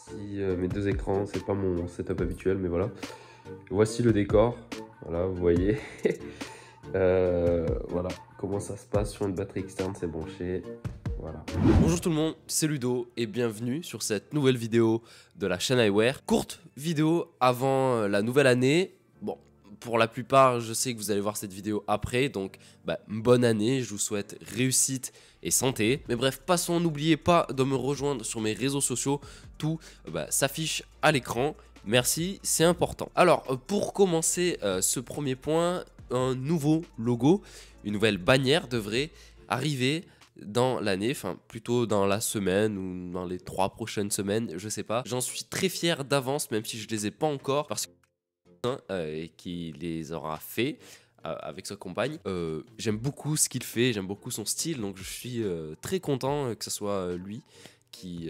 Voici mes deux écrans, c'est pas mon setup habituel, mais voilà. Voici le décor, voilà, vous voyez. Voilà comment ça se passe sur une batterie externe, c'est branché. Voilà. Bonjour tout le monde, c'est Ludo et bienvenue sur cette nouvelle vidéo de la chaîne iWare. Courte vidéo avant la nouvelle année. Bon, pour la plupart, je sais que vous allez voir cette vidéo après, donc bonne année, je vous souhaite réussite et santé. Mais bref, passons, n'oubliez pas de me rejoindre sur mes réseaux sociaux, tout s'affiche à l'écran. Merci, c'est important. Alors, pour commencer ce premier point, un nouveau logo, une nouvelle bannière devrait arriver dans l'année, enfin plutôt dans la semaine ou dans les 3 prochaines semaines, je sais pas. J'en suis très fier d'avance, même si je les ai pas encore, parce que et qui les aura fait avec sa compagne. J'aime beaucoup ce qu'il fait, j'aime beaucoup son style, donc je suis très content que ce soit lui qui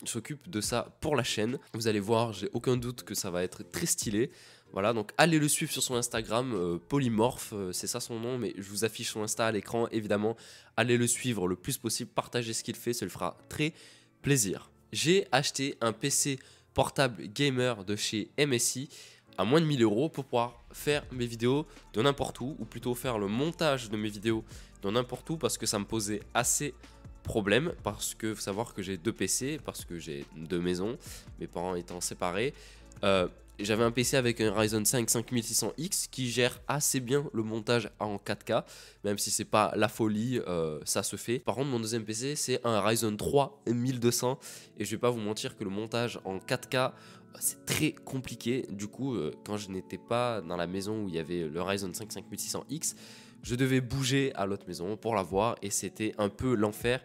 s'occupe de ça pour la chaîne. Vous allez voir, j'ai aucun doute que ça va être très stylé. Voilà, donc allez le suivre sur son Instagram, Polymorph, c'est ça son nom, mais je vous affiche son Insta à l'écran, évidemment. Allez le suivre le plus possible, partagez ce qu'il fait, ça lui fera très plaisir. J'ai acheté un PC portable gamer de chez MSI à moins de 1000 € pour pouvoir faire mes vidéos de n'importe où, ou plutôt faire le montage de mes vidéos de n'importe où, parce que ça me posait assez problème, parce que faut savoir que j'ai 2 PC, parce que j'ai 2 maisons, mes parents étant séparés. J'avais un PC avec un Ryzen 5 5600X qui gère assez bien le montage en 4K, même si c'est pas la folie, ça se fait. Par contre, mon deuxième PC, c'est un Ryzen 3 1200, et je vais pas vous mentir que le montage en 4K, c'est très compliqué. Du coup, quand je n'étais pas dans la maison où il y avait le Ryzen 5 5600X, je devais bouger à l'autre maison pour l'avoir, et c'était un peu l'enfer.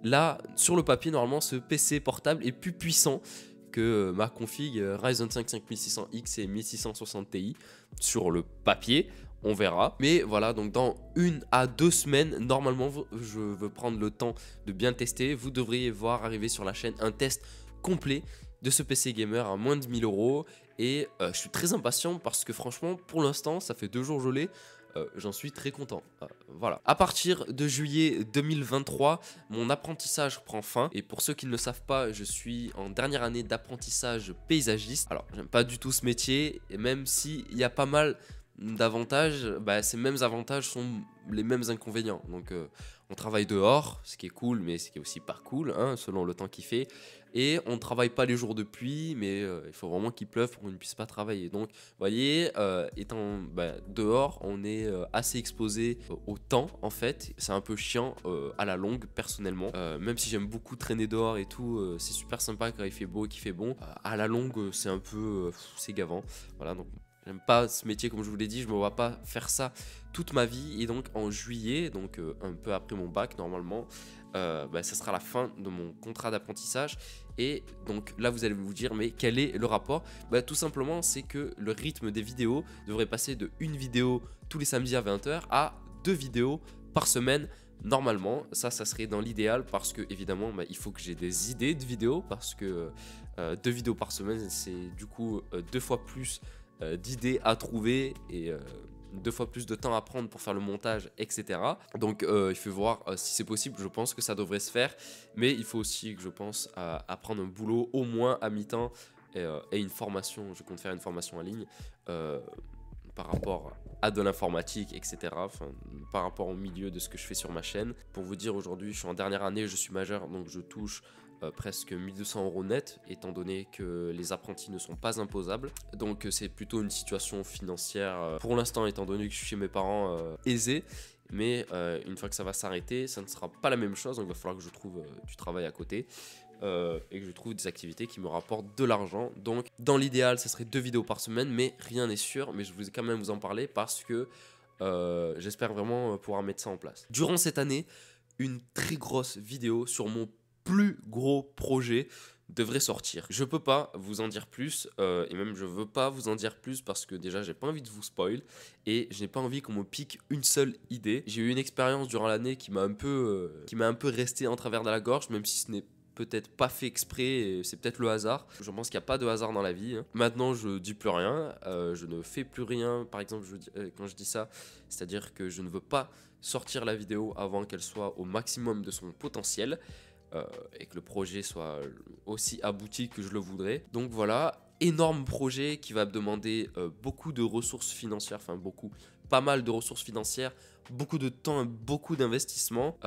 Là, sur le papier, normalement, ce PC portable est plus puissant que ma config Ryzen 5 5600X et 1660 Ti sur le papier, on verra. Mais voilà, donc dans 1 à 2 semaines, normalement, je veux prendre le temps de bien tester. Vous devriez voir arriver sur la chaîne un test complet de ce PC gamer à moins de 1000 €. Et je suis très impatient parce que franchement, pour l'instant, ça fait 2 jours que je l'ai. J'en suis très content. Voilà. À partir de juillet 2023, mon apprentissage prend fin. Et pour ceux qui ne le savent pas, je suis en dernière année d'apprentissage paysagiste. Alors, j'aime pas du tout ce métier, et même s'il y a pas mal d'avantages, ces mêmes avantages sont les mêmes inconvénients. Donc, on travaille dehors, ce qui est cool, mais ce qui est aussi pas cool, hein, selon le temps qu'il fait. Et on ne travaille pas les jours de pluie, mais il faut vraiment qu'il pleuve pour qu'on ne puisse pas travailler. Donc, vous voyez, étant dehors, on est assez exposé au temps, en fait. C'est un peu chiant à la longue, personnellement. Même si j'aime beaucoup traîner dehors et tout, c'est super sympa quand il fait beau et qu'il fait bon. À la longue, c'est un peu... c'est gavant. Voilà, donc... J'aime pas ce métier, comme je vous l'ai dit, je me vois pas faire ça toute ma vie. Et donc en juillet, donc un peu après mon bac normalement, ça sera la fin de mon contrat d'apprentissage. Et donc là vous allez vous dire, mais quel est le rapport? Tout simplement, c'est que le rythme des vidéos devrait passer de une vidéo tous les samedis à 20 h à 2 vidéos par semaine. Normalement, ça serait dans l'idéal, parce que évidemment il faut que j'ai des idées de vidéos, parce que 2 vidéos par semaine, c'est du coup 2 fois plus d'idées à trouver, et 2 fois plus de temps à prendre pour faire le montage, etc. Donc il faut voir si c'est possible. Je pense que ça devrait se faire, mais il faut aussi que je pense à prendre un boulot au moins à mi-temps, et une formation. Je compte faire une formation en ligne par rapport à de l'informatique, etc. Enfin, par rapport au milieu de ce que je fais sur ma chaîne. Pour vous dire, aujourd'hui, je suis en dernière année, je suis majeur, donc je touche presque 1200 € net, étant donné que les apprentis ne sont pas imposables. Donc c'est plutôt une situation financière, pour l'instant, étant donné que je suis chez mes parents, aisée. Mais une fois que ça va s'arrêter, ça ne sera pas la même chose, donc il va falloir que je trouve du travail à côté. Et que je trouve des activités qui me rapportent de l'argent. Donc dans l'idéal, ça serait 2 vidéos par semaine, mais rien n'est sûr. Mais je voulais quand même vous en parler parce que j'espère vraiment pouvoir mettre ça en place. Durant cette année, une très grosse vidéo sur mon plus gros projet devrait sortir. Je peux pas vous en dire plus, et même je veux pas vous en dire plus, parce que déjà j'ai pas envie de vous spoil, et je n'ai pas envie qu'on me pique une seule idée. J'ai eu une expérience durant l'année qui m'a un peu resté en travers de la gorge, même si ce n'est peut-être pas fait exprès, c'est peut-être le hasard. Je pense qu'il n'y a pas de hasard dans la vie, hein. Maintenant, je dis plus rien, je ne fais plus rien. Par exemple, quand je dis ça, c'est-à-dire que je ne veux pas sortir la vidéo avant qu'elle soit au maximum de son potentiel. et que le projet soit aussi abouti que je le voudrais. Donc voilà, énorme projet qui va me demander beaucoup de ressources financières, enfin pas mal de ressources financières, beaucoup de temps et beaucoup d'investissement.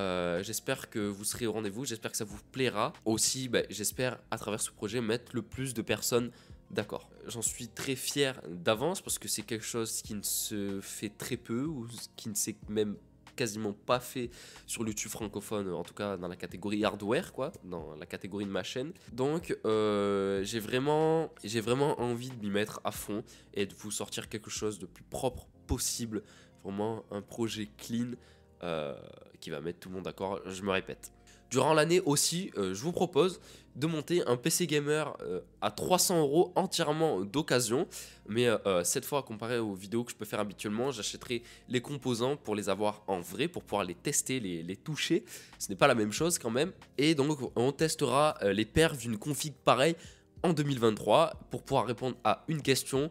J'espère que vous serez au rendez-vous, j'espère que ça vous plaira. Aussi, j'espère à travers ce projet mettre le plus de personnes d'accord. J'en suis très fier d'avance parce que c'est quelque chose qui ne se fait très peu ou qui ne s'est même quasiment pas fait sur YouTube francophone, en tout cas dans la catégorie hardware, quoi, dans la catégorie de ma chaîne. Donc j'ai vraiment envie de m'y mettre à fond et de vous sortir quelque chose de plus propre possible, vraiment un projet clean qui va mettre tout le monde d'accord, je me répète. Durant l'année aussi, je vous propose de monter un PC gamer à 300 € entièrement d'occasion. Mais cette fois, comparé aux vidéos que je peux faire habituellement, j'achèterai les composants pour les avoir en vrai, pour pouvoir les tester, les toucher. Ce n'est pas la même chose quand même. Et donc, on testera les perfs d'une config pareille en 2023 pour pouvoir répondre à une question.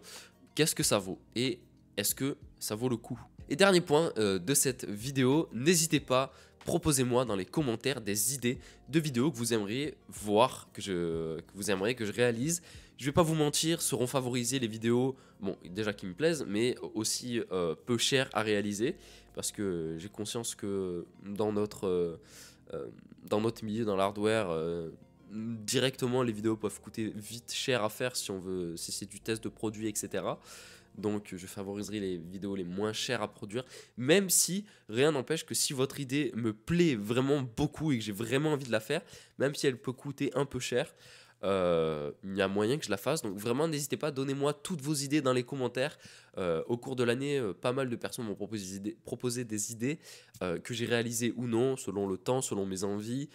Qu'est-ce que ça vaut? Et est-ce que ça vaut le coup? Et dernier point de cette vidéo, n'hésitez pas, proposez-moi dans les commentaires des idées de vidéos que vous aimeriez voir, que vous aimeriez que je réalise. Je vais pas vous mentir, seront favorisées les vidéos, bon déjà qui me plaisent, mais aussi peu chères à réaliser, parce que j'ai conscience que dans notre milieu, dans l'hardware, directement les vidéos peuvent coûter vite cher à faire si c'est du test de produit, etc. Donc je favoriserai les vidéos les moins chères à produire, même si rien n'empêche que si votre idée me plaît vraiment beaucoup et que j'ai vraiment envie de la faire, même si elle peut coûter un peu cher, il y a moyen que je la fasse. Donc vraiment n'hésitez pas, donnez-moi toutes vos idées dans les commentaires. Au cours de l'année, pas mal de personnes m'ont proposé des idées que j'ai réalisées ou non, selon le temps, selon mes envies.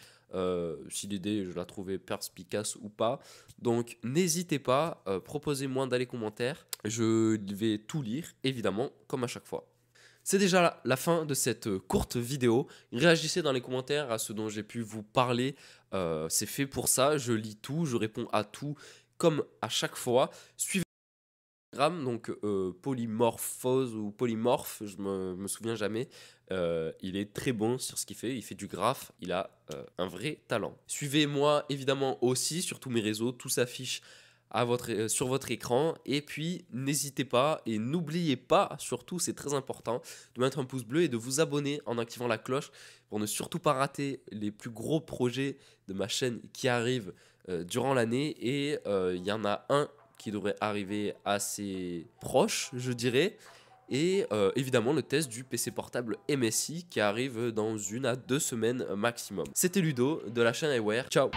Si l'idée je la trouvais perspicace ou pas. Donc n'hésitez pas, proposez-moi dans les commentaires, je vais tout lire évidemment comme à chaque fois. C'est déjà la fin de cette courte vidéo. Réagissez dans les commentaires à ce dont j'ai pu vous parler, c'est fait pour ça, je lis tout, je réponds à tout comme à chaque fois. Suivez donc polymorphose ou polymorphe, je me souviens jamais. Il est très bon sur ce qu'il fait, il fait du graphe, il a un vrai talent. Suivez-moi évidemment aussi sur tous mes réseaux, tout s'affiche sur votre écran. Et puis n'hésitez pas et n'oubliez pas, surtout c'est très important, de mettre un pouce bleu et de vous abonner en activant la cloche pour ne surtout pas rater les plus gros projets de ma chaîne qui arrivent durant l'année. Et il y en a un qui devrait arriver assez proche, je dirais. Et évidemment le test du PC portable MSI qui arrive dans 1 à 2 semaines maximum. C'était Ludo de la chaîne iWare. Ciao.